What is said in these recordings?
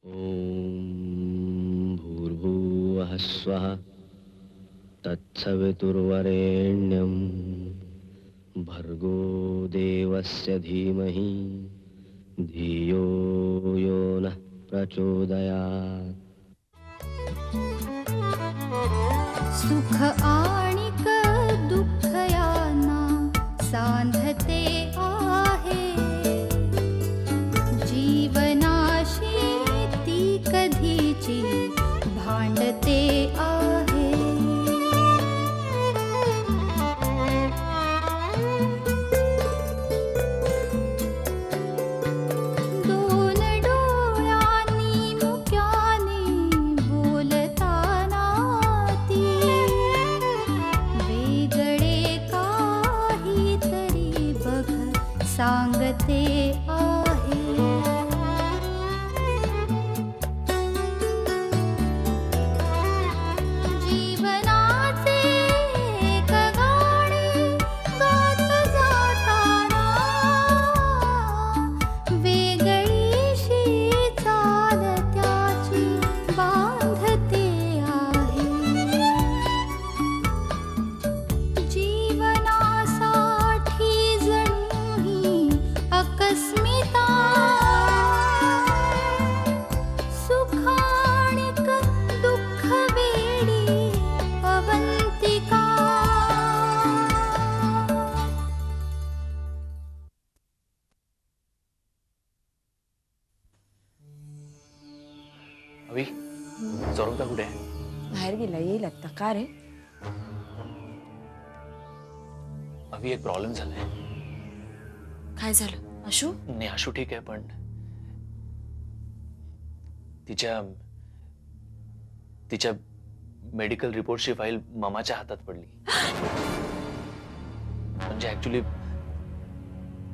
ॐ भूर्भुवः स्वः तत्सवितुर्वरेण्यं भर्गो देवस्य धीमहि धियो यो नः प्रचोदयात्। सुख आणिक दुःख यांना सांधते आहे, जीवनाशी ती कधीची भांडते आहे। दोन डोळ्यांनी मुक्याने बोलताना ती वेगळे काहीतरी बघ सांगते आहे। जीवनाचे एक गाणे गात जाताना वेगळीशी चाल त्याची बांधते आहे। जीवनासाठी जणू ही अकस्मिता, सुखाणिक दुःख वेडी अवंतिका। अवी सौरभदा कुठे आहे? बाहेर गेला, येईल आता. का रे? अवी एक प्रॉब्लेम झालाय. काय झालं? आशू? नाही आशू ठीक आहे पण तिच्या तिच्या मेडिकल रिपोर्टची फाईल मामाच्या हातात पडली. म्हणजे ऍक्च्युली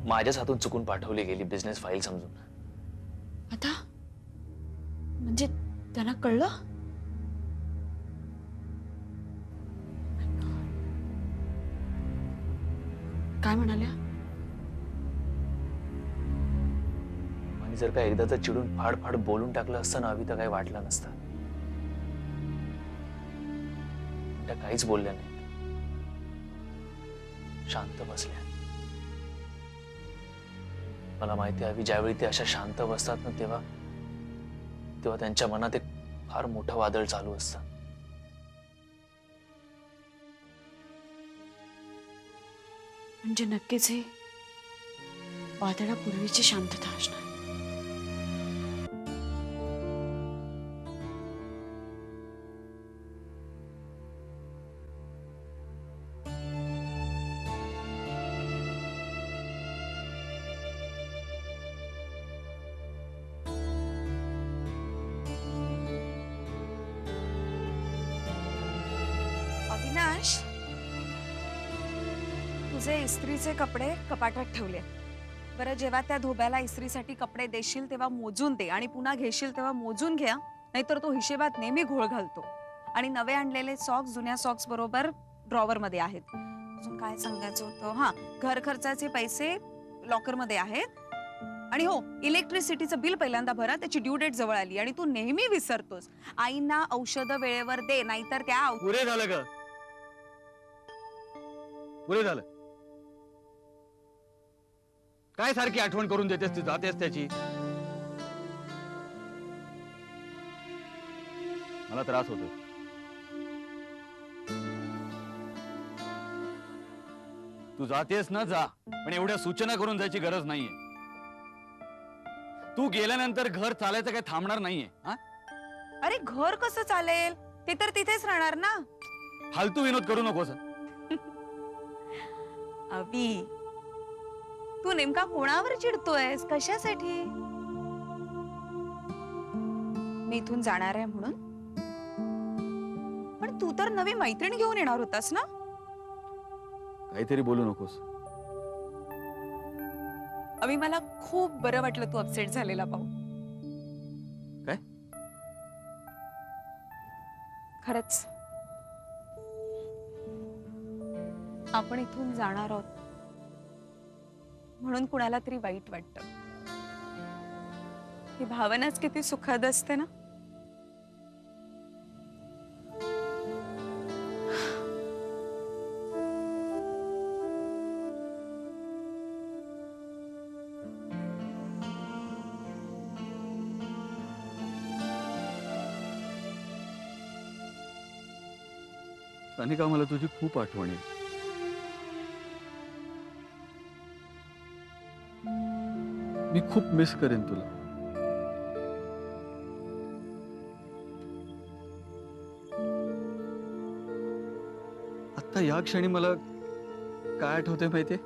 माझ्याच हातून चुकून पाठवली गेली बिझनेस फाईल समजून. आता म्हणजे त्यांना कळलं? काय म्हणाल्या? आणि जर का एकदा तर चिडून फाड फाड बोलून टाकलं असतं ना अवी तर काही वाटलं नसतं. त्या काहीच बोलल्या नाहीत, शांत बसल्या. मला माहिती आहे अवी ज्यावेळी ते अशा शांत बसतात ना तेव्हा तेव्हा त्यांच्या मनात एक फार मोठं वादळ चालू असतं. म्हणजे नक्कीच हे वादळापूर्वीची शांतता असणार. अविनाश, तुझे इस्त्रीचे कपडे कपाटात ठेवले. बरं, जेव्हा त्या धोब्याला इस्त्रीसाठी कपडे देशील तेव्हा मोजून दे आणि पुन्हा घेशील तेव्हा मोजून घ्या, नाहीतर तो हिशेबात नेहमी घोळ घालतो. आणि नवे आणलेले सॉक्स जुन्या सॉक्स बरोबर ड्रॉवर मध्ये आहेत. अजून काय सांगायचं होतं? हा, घर खर्चाचे पैसे लॉकर मध्ये आहेत. आणि हो, इलेक्ट्रिसिटीचं बिल पहिल्यांदा भरा, त्याची ड्यू डेट जवळ आली आणि तू नेहमी विसरतोस. आईंना औषधं वेळेवर दे, नाहीतर त्या पुरे झालं का? पुरे झालं. काय सारखी आठवण करून देतेस ती, जातेस त्याची? मला त्रास होतो. तू जातेस ना, जा, पण एवढ्या सूचना करून जायची गरज नाहीये. तू गेल्यानंतर घर चालायचं काही थांबणार नाहीये. हा? अरे घर कसं चालेल? ते तर तिथेच राहणार ना. फालतू विनोद करू नकोस. अभी, तू नेमका कोणावर चिडतोयस? कशासाठी? मी इथून जाणार आहे म्हणून? पण तू तर नवी मैत्रीण घेऊन येणार होतास ना? काहीतरी बोलू नकोस. अभी, मला खूप बरं वाटलं तू अपसेट झालेला पाहू. काय? खरंच आपण इथून जाणार आहोत म्हणून कुणाला तरी वाईट वाटतं. ही भावनाच किती सुखद असते ना. सानिका, मला तुझी खूप आठवण आहे. मी खूप मिस करेन तुला. आता या क्षणी मला काय आठवते माहितीये?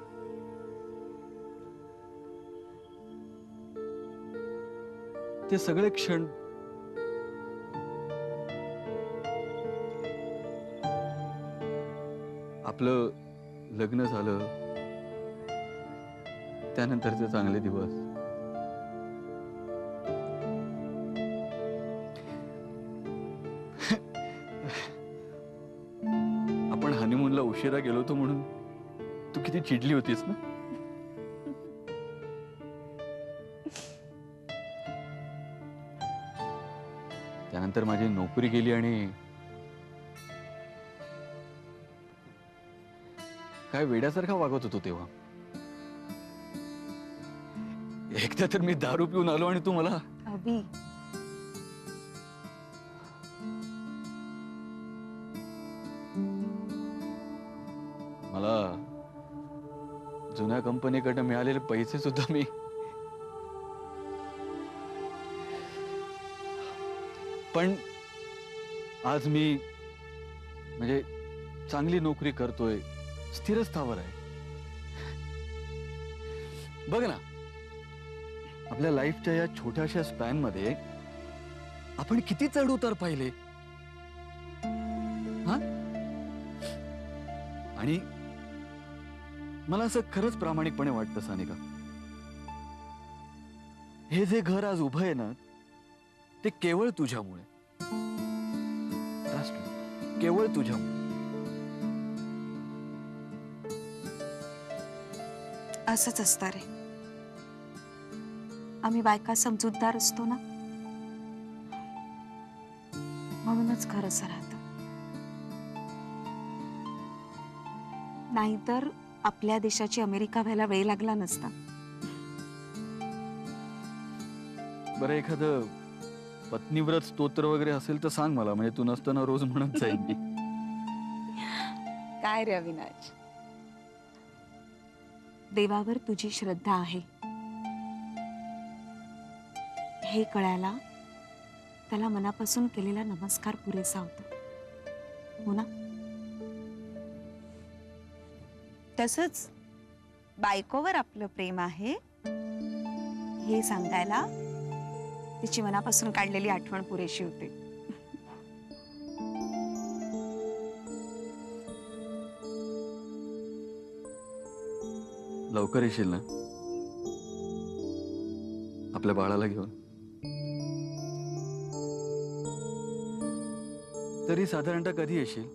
ते सगळे क्षण आपलं लग्न झालं त्यानंतरचे चांगले दिवस. आपण हनीमूनला उशिरा गेलो होतो म्हणून तू किती चिडली होतीस ना. त्यानंतर माझी नोकरी गेली आणि काय वेड्यासारखा वागत होतो तेव्हा. एकदा तर मी दारू पिऊन आलो आणि तू मला अभि, मला जुन्या कंपनीकडनं मिळालेले पैसे सुद्धा मी पण आज मी म्हणजे चांगली नोकरी करतोय, स्थिर स्थावर आहे. बघ ना, आपल्या लाईफच्या या छोट्याशा स्पॅन मध्ये आपण किती चढ उतार पाहिले. हा, आणि मला असं खरंच प्रामाणिकपणे वाटतं सानिका, हे जे घर आज उभं आहे ना ते केवळ तुझ्यामुळे. Trust me, केवळ तुझ्यामुळे. असंच असतं रे. आम्ही बायका समजूतदार असतो ना, म्हणूनच घर असं राहतं. नाहीतर आपल्या देशाची अमेरिका व्हायला वेळ लागला नसता. बरं, एखादं पत्नीव्रत स्तोत्र वगैरे असेल तर सांग मला, म्हणजे तू नसताना रोज म्हणत जाईल मी. काय रे अविनाश, देवावर तुझी श्रद्धा आहे हे कळायला त्याला मनापासून केलेला नमस्कार पुरेसा होता, हो ना? तसंच बायकोवर आपलं प्रेम आहे हे सांगायला तिची मनापासून काढलेली आठवण पुरेशी होते. लवकर येशील ना आपल्या बाळाला घेऊन? तरी साधारणतः कधी येशील?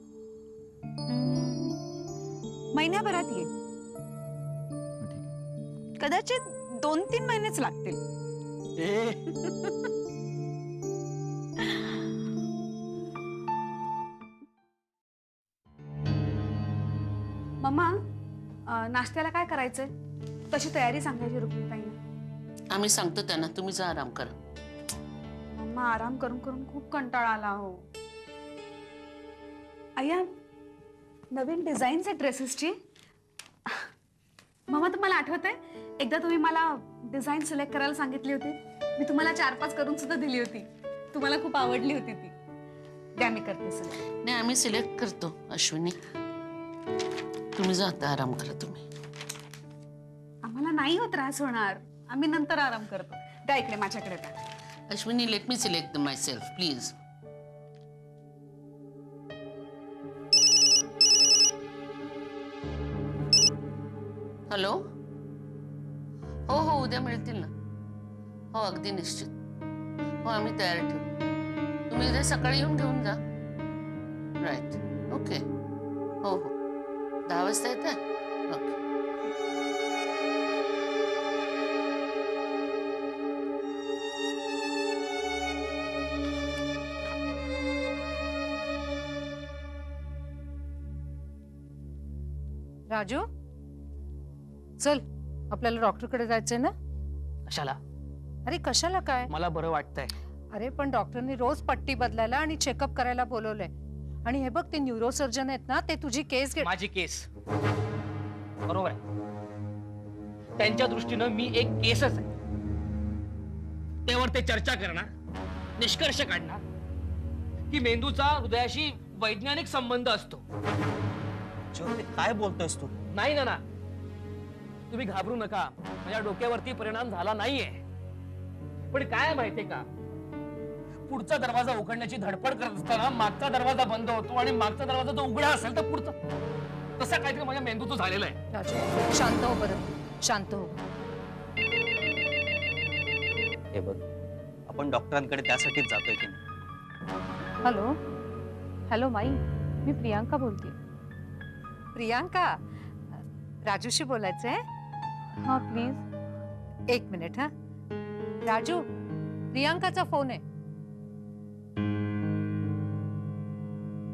महिन्याभरात ये. कदाचित 2-3 महिनेच लागतील. ए मम्मा, नाश्त्याला काय करायचंय? तशी तयारी सांगायची रुक्मिणीताईंना. आम्ही सांगतो त्यांना, तुम्ही जा आराम करा. मम्मा, आराम करून करून खूप कंटाळा आला हो. अय्या, नवीन डिझाईन्स आहे ड्रेसेसची. मम्मा, तुम्हाला आठवतंय एकदा तुम्ही मला डिझाईन सिलेक्ट करायला सांगितली होती? मी तुम्हाला 4-5 करून सुद्धा दिली होती. तुम्हाला खूप आवडली होती ती. द्या, मी करते सिलेक्ट. नाही, आम्ही सिलेक्ट करतो. अश्विनी, तुम्ही जा आता, आराम करा तुम्ही. आम्हाला नाही हो त्रास होणार, आम्ही नंतर आराम करतो. द्या इकडे, माझ्याकडे द्या. Ashwini, let me select my self please. Hello, हो हो, उद्या मिळतील ना. हो, अगदी निश्चित. हो, आम्ही तयार ठेवू. तुम्ही उद्या सकाळी येऊन घेऊन जा. Right, okay. हो हो, 10 वाजता येते. ओके. राजू चल आपल्याला डॉक्टरकडे जायचंय ना. कशाला? अरे कशाला काय? मला बरं वाटतंय. अरे पण डॉक्टरनी रोज पट्टी बदलायला आणि चेकअप करायला बोलवलंय. आणि हे बघ ते न्यूरोसर्जन आहेत ना, ते तुझी केस घे. माझी केस बरोबर आहे. त्यांच्या दृष्टीनं मी एक केसच आहे. त्यावर ते चर्चा करणार, निष्कर्ष काढणार की मेंदूचा हृदयाशी वैज्ञानिक संबंध असतो. काय बोलतोयस तू? नाही ना, तुम्ही घाबरू नका. माझ्या डोक्यावरती परिणाम झाला नाहीये. पण काय माहितीये का, पुढचा दरवाजा उघडण्याची धडपड करत असताना मागचा दरवाजा बंद होतो आणि मागचा दरवाजा जो उघडा असेल तर पुढचा, तसं काहीतरी माझ्या मेंदूचं झालेलं आहे. राजू शांत हो बरं, शांत हो. हे बघ, आपण डॉक्टरांकडे त्यासाठीच जातोय की नाही? हॅलो हॅलो माई, मी प्रियांका बोलते. प्रियांका, राजूशी बोलायचंय. हा प्लीज एक मिनिट. हा राजू, प्रियांकाचा फोन आहे.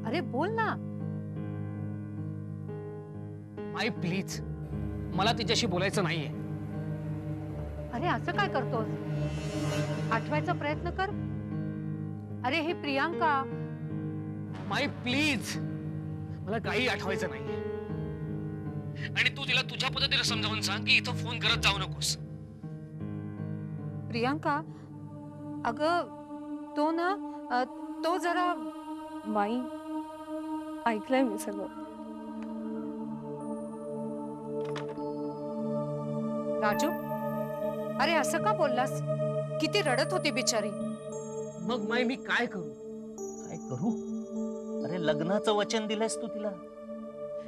अरे बोल ना. आई प्लीज, मला तिच्याशी बोलायचं नाहीये. अरे असं काय करतोस? आठवायचा प्रयत्न कर. अरे ही प्रियांका. माई प्लीज, मला काही आठवायचं नाहीये. आणि तू तिला तुझ्या पद्धतीने समजावून सांग की इथं फोन करत जाऊ नकोस. प्रियांका, अगं तो ना तो जरा. माई, ऐकलंय मी सगळं. राजू, अरे असं का बोललास? किती रडत होती बिचारी. मग माई मी काय करू? काय करू? अरे लग्नाचं वचन दिलंयस तू तिला.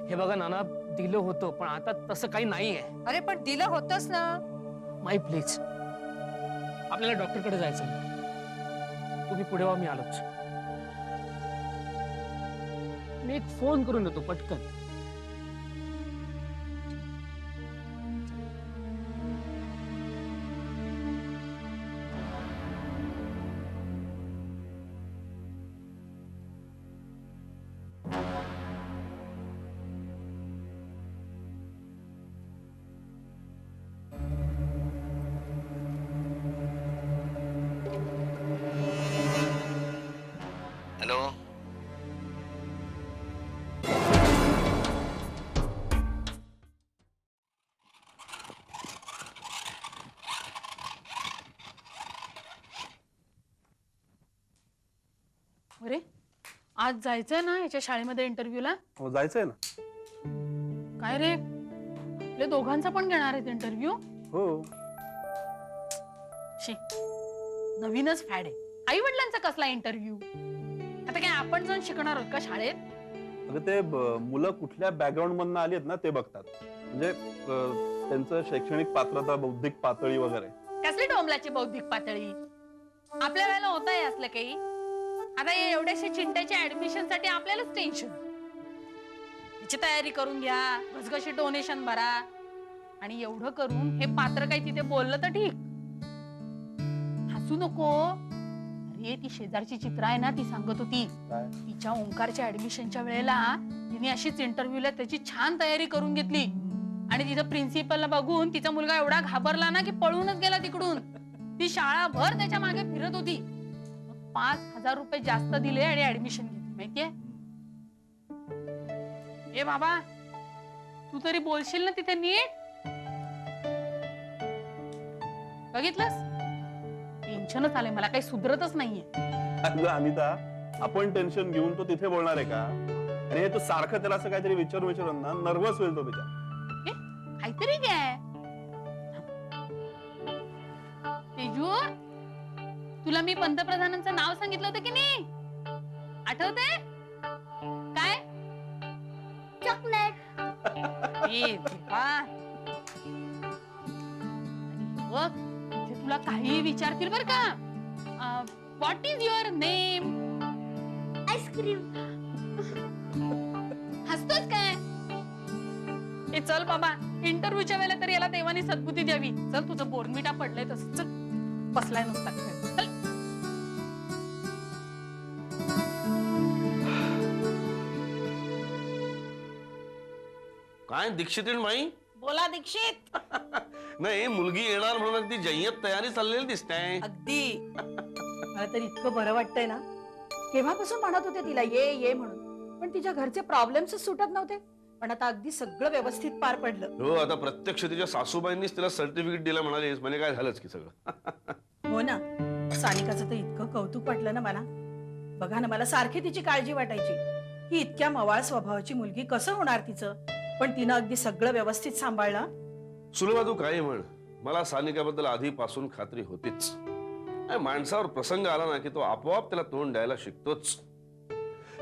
हे बघा नाना, दिलं होतं पण आता तसं काही नाहीये. अरे पण दिलं होतंच ना. माई प्लीज, आपल्याला डॉक्टरकडे जायचं. तुम्ही पुढे व्हा, मी आलोच. मी एक फोन करून येतो पटकन. हॅलो. अरे आज जायचंय ना याच्या शाळेमध्ये इंटरव्ह्यूला? हो जायचंय ना. काय रे, आपल्या दोघांचा पण घेणार आहेत इंटरव्ह्यू? हो. शी, नवीनच फॅड आहे. आई वडिलांचा कसला इंटरव्ह्यू? आता काय आपण जाऊन शिकणार आहोत का शाळेत? अगं ते मुलं कुठल्या बॅकग्राऊंड मधनं आली आहेत ना ते बघतात. म्हणजे त्यांचं शैक्षणिक पात्रता, बौद्धिक पातळी वगैरे. कसली डोंबलाची बौद्धिक पातळी? आपल्या वेळेला होत आहे असलं काही? आता या एवढ्याशा चिंट्याच्या ऍडमिशन साठी आपल्यालाच टेन्शन. तिची तयारी करून घ्या, घसघशी डोनेशन भरा, आणि एवढं करून हे पात्र काही तिथे बोललं तर ठीक. हसू नको. अरे ती शेजारची चित्रा आहे ना, ती सांगत होती तिच्या ओंकारच्या ऍडमिशनच्या वेळेला तिने अशीच इंटरव्ह्यूला त्याची छान तयारी करून घेतली आणि तिचं प्रिन्सिपलला बघून तिचा मुलगा एवढा घाबरला ना की पळूनच गेला तिकडून. ती शाळाभर त्याच्या मागे फिरत होती. 5,000 रुपये जास्त दिले आणि ऍडमिशन घेतली. माहितीये? ए बाबा, तू तरी बोलशील ना तिथे नीट? बघितलंस, टेन्शनच आलंय मला, काही सुधरतच नाहीये. अगं अनिता, आपण टेन्शन घेऊन तो तिथे बोलणार आहे का? आणि हे तो सारखं त्याला असं काहीतरी विचारून ना नर्वस होईल तो बिचारा. काहीतरी काय तेजू, तुला मी पंतप्रधानांचं नाव सांगितलं होतं की नाही? आठवतंय? काय? चॉकलेट. बघ, ते तुला काही विचारतील बर का. What is your name? Ice cream. हसतोस काय? ए चल बाबा, इंटरव्ह्यूच्या वेळेला तरी याला देवानी सद्बुद्धी द्यावी. चल, तुझं बोर्नविटा पडलंय तसं. चल, बसलाय नुसता. चल. काय दीक्षित माई? बोला दीक्षित. नाही, मुलगी येणार म्हणून अगदी जय्यत तयारी चाललेली दिसते. अगदी. मला तर इतकं बरं वाटतंय ना. केव्हापासून म्हणत होते तिला ये ये म्हणून, पण तिच्या घरचे प्रॉब्लेम्स सुटत नव्हते. पण आता अगदी सगळं व्यवस्थित पार पडलं. हो, आता प्रत्यक्ष तिच्या सासूबाईंनीच तिला सर्टिफिकेट दिलं म्हणाले, म्हणजे काय झालंच की सगळं. हो ना. सानिकाचं तर इतकं कौतुक वाटलं ना मला. बघा ना, मला सारखी तिची काळजी वाटायची की इतक्या मवाळ स्वभावाची मुलगी कसं होणार तिचं, पण तिनं अगदी सगळं व्यवस्थित सांभाळलं. सुलभा, तू काही म्हण, मला सानिकाबद्दल आधीपासून खात्री होतीच. माणसावर प्रसंग आला ना की तो आपोआप त्याला तोंड द्यायला शिकतोच.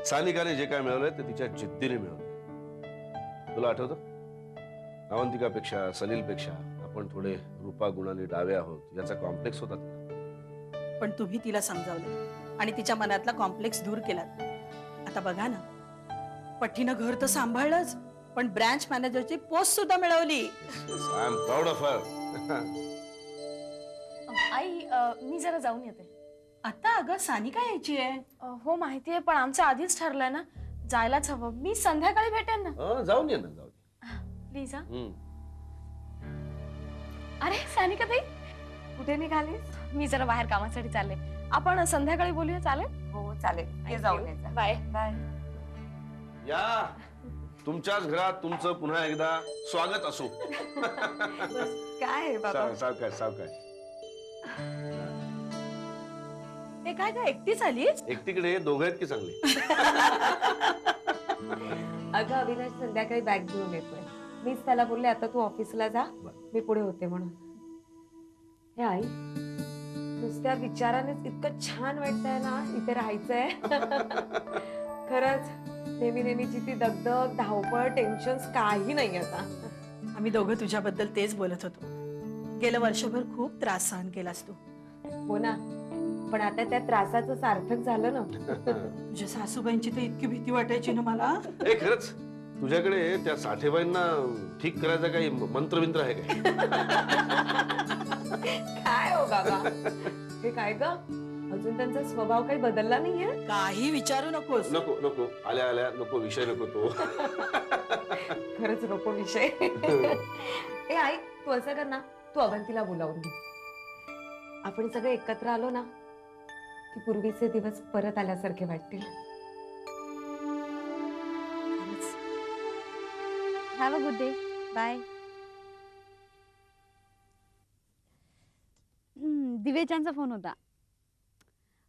सानिकाने जे काय मिळवलंय ते तिच्या जिद्दीने मिळवलंय. तुला आठवतं, अवंतिकापेक्षा सलीलपेक्षा आपण थोडे रूपा गुणाने डावे आहोत याचा कॉम्प्लेक्स होता तिला. पण तुम्ही तिला समजावलं आणि तिच्या मनातला कॉम्प्लेक्स दूर केलात. आता बघा ना, पठ्ठीनं घर तर सांभाळलंच, पण ब्रांच मॅनेजरची पोस्ट सुद्धा मिळवली. I am proud of her. आई, मी जरा जाऊन येते. आता अगं सानिका यायची आहे. हो माहितीये, पण आमचं आधीच ठरलंय ना, जायलाच हवं. मी संध्याकाळी भेटेन ना. जाऊन ये ना, जाऊ दे प्लीज. हम्म. अरे सानिका ताई, कुठे निघालीस? मी जरा बाहेर कामासाठी चालले. आपण संध्याकाळी बोलूया, चालेल? हो चालेल, ये जाऊन ये. बाय. बाय. या, तुमच्याच घरात तुमचं पुन्हा एकदा स्वागत असो. काय आहे बाबा? सावकाश सावकाश. ते काय काय एकटीच आलीस? एकटीकडे दोघं आहेत की चांगले? अगं अविनाश संध्याकाळी बॅग घेऊन येतोय. मीच त्याला बोलले आता तू ऑफिसला जा, मी पुढे होते म्हणून. हे आई, नुसत्या विचारानेच इतकं छान वाटतंय ना इथे राहायचंय. खरंच नेहमी नेहमीची ती दगदग, धावपळ, टेन्शन्स काही नाही आता. आम्ही दोघं तुझ्याबद्दल तेच बोलत होतो. गेलं वर्षभर खूप त्रास सहन केलास तू. हो ना, पण आता त्या त्रासाचं सार्थक झालं ना. तुझ्या सासूबाईंची तर इतकी भीती वाटायची ना मला. हे खरंच, तुझ्याकडे त्या साठेबाईंना ठीक करायचा काही मंत्रविंत्र आहे काय? काय हो बाबा, हे काय ग, अजून त्यांचा स्वभाव काही बदलला नाहीये? काही विचारू नकोस. नको नको, आल्या आल्या नको, विषय नको तो. खरंच नको विषय. ए आई, तू असं कर ना, तू अवंतीला बोलावून घे. आपण सगळे एकत्र आलो ना की पूर्वीचे दिवस परत आल्यासारखे वाटतील. Have a good day. Bye. दिवेचांचा फोन होता.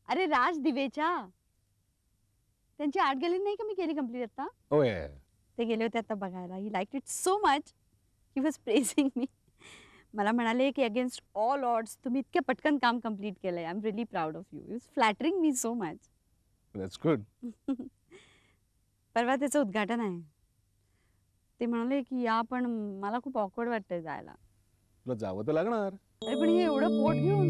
अरे राज दिवेचा, त्यांची आर्ट गॅलरी नाही का मी केली कंप्लीट आता. ते गेले होते आता बघायला. He like it so much. He was praising me. मला म्हणाले की अगेन्स्ट ऑल ऑड्स तुम्ही इतके पटकन काम कंप्लीट केलंय. I am really proud of you. You is flattering me so much. That's good. परवा त्याचं उद्घाटन आहे. ते म्हणाले की या, पण मला खूप ऑकवर्ड वाटतंय जायला. तुला जावं तर लागणार. अरे पण हे एवढं पोट घेऊन.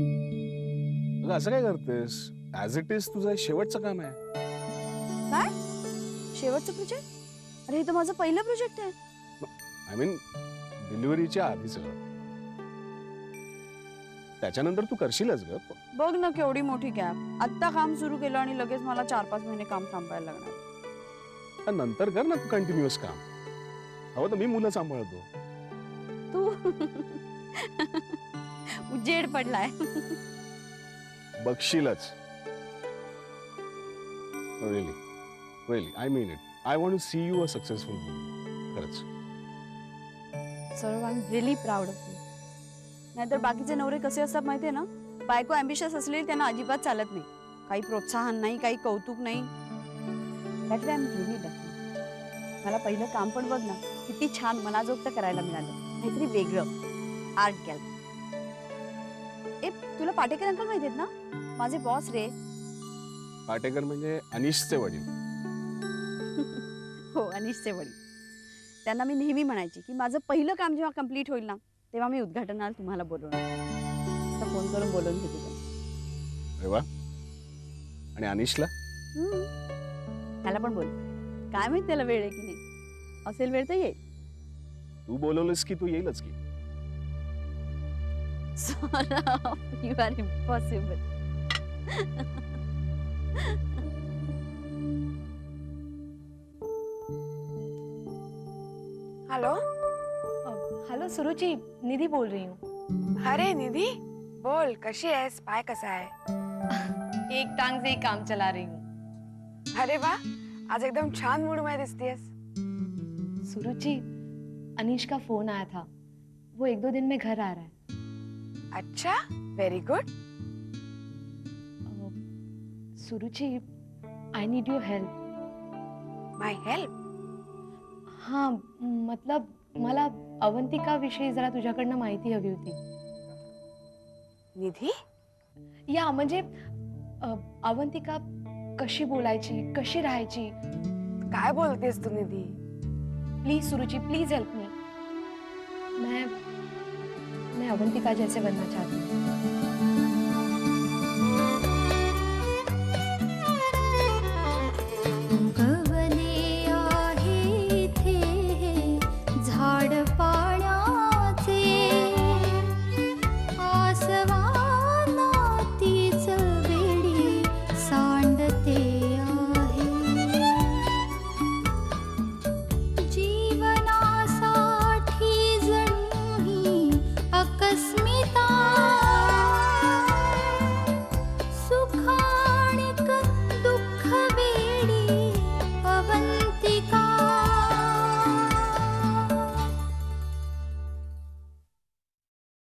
अगं असं काय करतेस? ऍज इट इज तुझं शेवटचं काम आहे. काय शेवटचं प्रोजेक्ट? अरे हे तर माझं पहिलं प्रोजेक्ट आहे. आय मीन डिलिव्हरीच्या आधीचं. त्याच्यानंतर तू करशीलच ग. बघ ना केवढी मोठी गॅप. आत्ता काम सुरू केलं आणि लगेच मला 4-5 महिने काम थांबायला लागणार. नंतर कर ना तू कंटिन्युअस काम. हवं तर मी मुलं सांभाळतो. तू उजेड पडलाय. बघशीलच. Really really I mean it. I want to see you a successful woman. खरंच. Sir I am really proud of you. नाहीतर बाकीचे नवरे कसे असतात माहितीये ना, बायको अँबिशियस असलेली त्यांना अजिबात चालत नाही. काही प्रोत्साहन नाही, काही कौतुक नाही. That I am really lucky. मला पहिलं काम पण बघ ना किती छान मनाजोगतं करायला मिळालं. काहीतरी वेगळं. Art gallery. ए तुला पाटेकर अंकल माहिती आहेत ना, माझे बॉस रे. पाटेकर म्हणजे अनिशचे वडील. हो अनिशचे वडील. त्यांना मी नेहमी म्हणायची की माझं पहिलं काम जेव्हा कंप्लीट होईल ना तेव्हा मी उद्घाटनाला तुम्हाला बोलवणार. आता फोन करून बोलवून घेते. अरे वा. आणि अनिशला? त्याला पण बोल. काय माहित त्याला वेळ आहे की नाही. असेल वेळ तर येईल. तू बोलवलंस की तू येईलच की. You are impossible. Hello hello Suruchi, Nidhi बोल रही हूँ। अरे निधि बोल, कशी आहेस? पाय कसा आहे? एक टांग से ही काम चला रही हूँ। अरे वाह, आज एकदम छान मूड में दिसतीयस। सुरुचि, अनीश का फोन आया था, वो 1-2 दिन में घर आ रहा है। अच्छा, very good. Suruchi, I need your help. My help? हाँ, मतलब मला अवंतिका विषयी जरा तुझ्याकडनं माहिती हवी होती। निधी? या म्हणजे अवंतिका कशी बोलायची, कशी राहायची? काय बोलतेस तू Nidhi? Please Suruchi, please help me. मैं अवंतिका जैसे बनना चाहती हूँ।